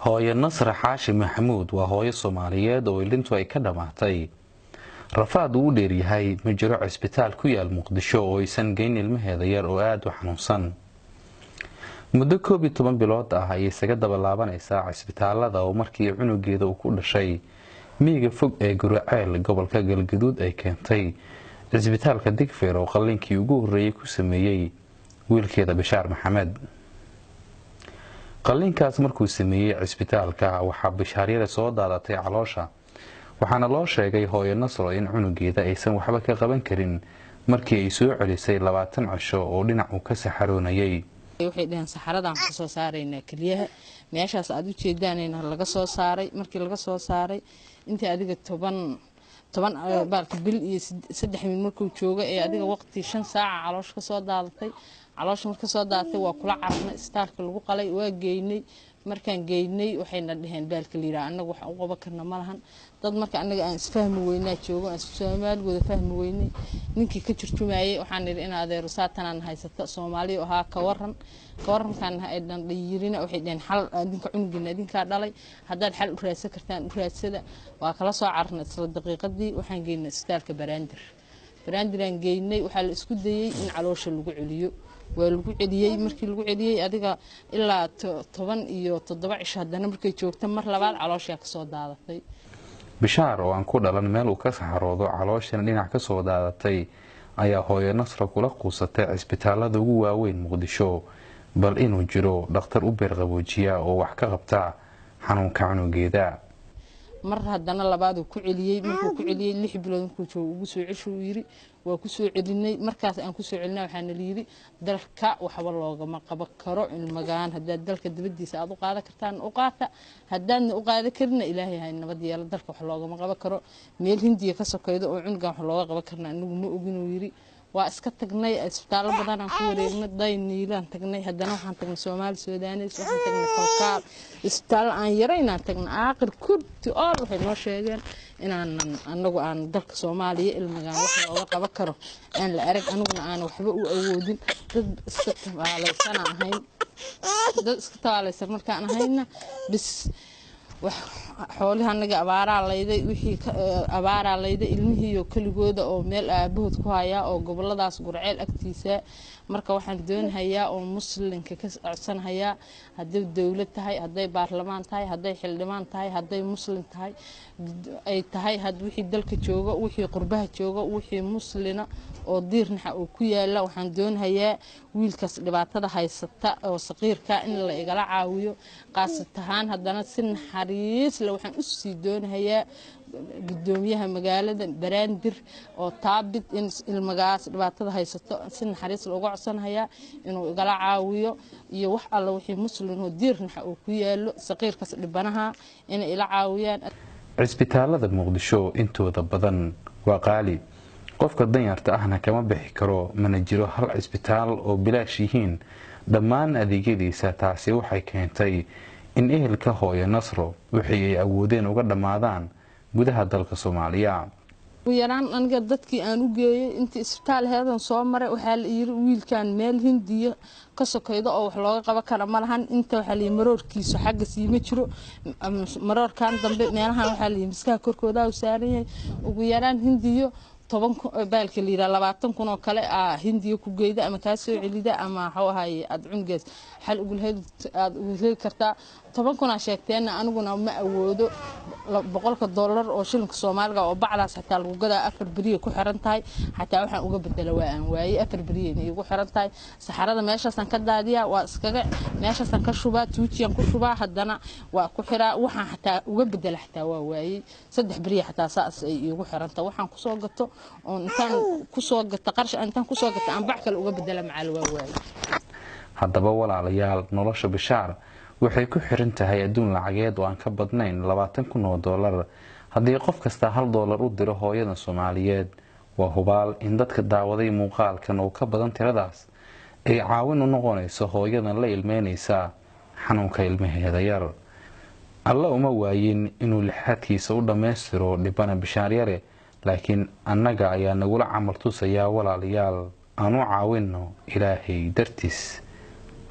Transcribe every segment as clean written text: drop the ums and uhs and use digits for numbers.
hooyo Nasra Xaashi Maxamuud waa hooyo Soomaaliyeed oo ilintu ay ka dhamaatay rafaad uu dheeryahay ma jiro cisbitaal ku yaal Muqdisho oo aysan geyn ilmaheeda yar oo aad u xanuunsan muddo 12 bilood ah ay isaga daba laabanaysaa cisbitaalada oo markii cunugeeda uu ku dhashay miyiga fog ee Guraceel gobolka Galgaduud ay keentay cisbitaalka Digfeer oo qalliinkii ugu horeeyay ku sameeyay wiilkeeda Bishaar Maxamed qalliinkaas markuu sameeyay cisbitaalka waxa Bishaaryada soo daadatay caloosha waxaana loo sheegay hooyo Nasro in cunugeeda aysan waxba ka qaban karin markii ay soo celisay 20 cisho oo dhinac uu ka saxaroonayay waxay dhaheen saxaradan ku soo saarayna kaliyaha meeshaas aad u jeedaanayna laga soo saaray markii laga soo saaray intii adiga 10 baalka bil iyo 3 min markuu joogo ee adiga waqti 5 saac caloosh ka soo daadatay caloosh markii soo daadatay waa kula carnay istaalka lagu qalay waa geynay markaan geynay waxayna dhaheen baalka liira anagu wax u qaba karna ma lahan dad marka anaga aan isfahmi weynaa joogo aan Soomaaliga fahmi weynay ninkii ka jirtumayay waxaan niri in adeero saatan haysato Soomaali oo ha ka waran kan ay dhan dhiyirina waxay dhaheen xal adinka cunugina adinka dhalay haddaad xal u raadsan kartaan u raadsada waa kala soo carnay isla daqiiqadii waxaan geynay istaalka Baraandir geynay waxa la isku dayay in caloosha lagu celiyo waa lagu celiyay markii lagu celiyay adiga ilaa 10 iyo 7 cisho hadana markay joogto mar labaad caloosha ka soo daadatay Bishaar oo aan ku dhalan meel uu ka saxaroodo calooshan dhinac ka soo daadatay ayaa hooyo Nasra kula quusatay cisbitaalada ugu waaweyn Muqdisho bal inuu jiro dhakhtar u beer qaboojiya oo wax ka qabta xanuunka cunugeeda mar hadana labaad uu ku celiyay markuu ku celiyay 6 bilood markuu joogo ugu soo cesho yiri waa ku soo celinay markaas aan ku soo celinay waxaan leeyiri dalka waxba loogama qaban karo ilmagaan hadaa dalka dibadiisa aad u qaadan kartaan u qaata hadaan u qaadan karina ilaahay hay nabad yeelo dalka wax loogama qaban karo meel Hindiya ka sokaydo oo cunuga wax looga qaban karna anigu ma ogin uu yiri waa iska tagnay isbitaal badan aan ku wareegnay dayniilan tagnay hadana waxaan tagnay Soomaali Suudaanis waxaan tagnay Kalkaal isbitaal aan yarayna tagnay aakhir kurti oo waxay noo sheegeen inaan anagu aan dalka Soomaaliya ilmagaan wax looga qaban karo aan la arag anuguna aan waxba u awoodin dad iska tabaalaysan ahayn dad iska tabaalaysan markaan ahayna bis wax xoolaha anaga abaara layday ilmihiyo kaligooda oo meel aabahood ku haya oo goboladaas Guraceel agtiisa marka waxaan doonayaa oo muslimka ka codsanayaa haday dawlad tahay haday baarlamaan tahay haday xildhibaan tahay haday muslim tahay ay tahay had wixii dalka jooga wixii qurbaha jooga wixii muslina oo diirnaxa oo ku yaala waxaan doonayaa wiilkaas dhibaatada haysata oo saqiirka in la igala caawiyo qaasatahan hadana si naxariis la waxaan u sii doonayaa gudoomiyaha magaalada Baraandir oo taabid in ilmagaas dhibaatada haysato si naxariis looga codsanayaa inuu igala caawiyo iyo wax alla wixii muslim oo diirnaxa oo ku yaalo saqiirkaas dhibanaha in ila caawiyaan cisbitaalada Muqdisho intooda badan waa qaali qofka danyarta ahna kama bixi karo mana jiro hal cisbitaal oo bilaash yihiin dhammaan adeegyadiisa taasi waxay keentay in ehelka hooyo Nasro wixii ay awoodeen uga dhamaadaan gudaha dalka Soomaaliya yaraan aniga dadkii aan u geeyay inta isbitaal heedan soo maray waxa la yiri wiilkan meel Hindiya ka sokaydo oo wax looga qaban karo ma lahan inta waxa la maroorkiisu xagga siima jiro maroorkan dambe meelahan waxa la miska korkooda u saaran yahay ugu yaraan Hindiyo 10 baalka liira 20 kun oo kale Hindiya ku geeyda ama ka soo celida ama waxa aad cungees xal ugu heli kartaa 10 kun sheegteen aniguna ma awoodo $100 oo shilinka Soomaaliga oo bacdaas xataa lagu gadaa 4 bariye ku xiran tahay xataa waxaan uga bedela waan waayay 4 bariye igu xiran tahay saxarada meeshaasan ka daadiya waa iskaga meeshaasan ka shubaa tuujiyan ku shubaa hadana waa ku xiraa waxaan xataa uga bedela xataa waa waayay 3 bariye xataa saas ay igu xiran tahay waxaan ku soo gato oo intaan ku soo gato qarsh intaan ku soo gato aan bac kale uga bedela macal waa waayay haddaba walaalayaal nolosha Bishaar waxay ku xiran tahay adduun lacageed oo aan ka badnayn $20,000 haddii qof kasta $1 u diro hooyada Soomaaliyeed waa hubaal in dadka daawaday muuqaalkan oo ka badan tiradaas ay caawin u noqonayso hooyadan la ilmeynaysa xanuunka ilmaheeda yar alla uma waayin inuu lixaadkiisa u dhameystiro dhibana Bishaar yare laakiin annaga ayaa nagula camal tusaya walaalayaal aanu caawinno ilaahay dartiis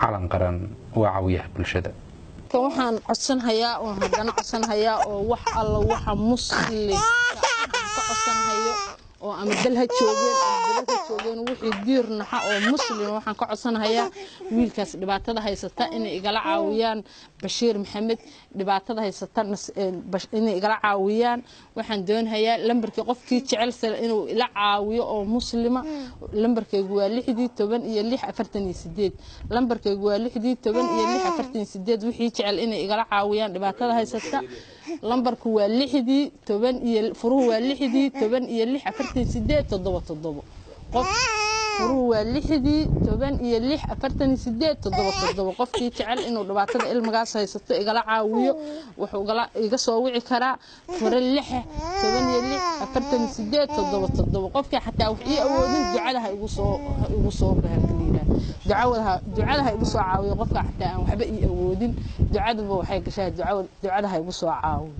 calan qaran waa caawiyaha bulshada. dadka waxaan codsanhayaa oo haddana codsanhayaa oo wax alla waxa muslim ka codsanhayo oo ama dal ha joogeen ama dalal ha joogeen wixii diir naxa oo muslim waxaan ka codsanayaa wiilkaas dhibaatada haysata inay igala caawiyaan Bashiir Maxamed dhibaatada haysata inay igala caawiyaan waxaan doonayaa lambarkii qofkii jecel inuu ila caawiyo oo muslima lambarkaygu waa 610 iyo 648 lambarkaygu waa 610 iyo 648 wixii jecel inay igala caawiyaan dhibaatada haysata lambarku waa 610 iyo furuhu waa 610 iyo 648 qof furuhu waa 610 iyo 648 qofkii jecel inuu dhibaatada ilmigaas haysato igala caawiyo wuxuu iga soo wici karaa fure 610 iyo 648 qofkii xataa wax ii awoodin ducada ha igu soo baahliina ducada ha igu soo caawiyo qofka xataa aan waxba ii awoodin ducadu waxay gashaa ducada ha igu soo caawiyo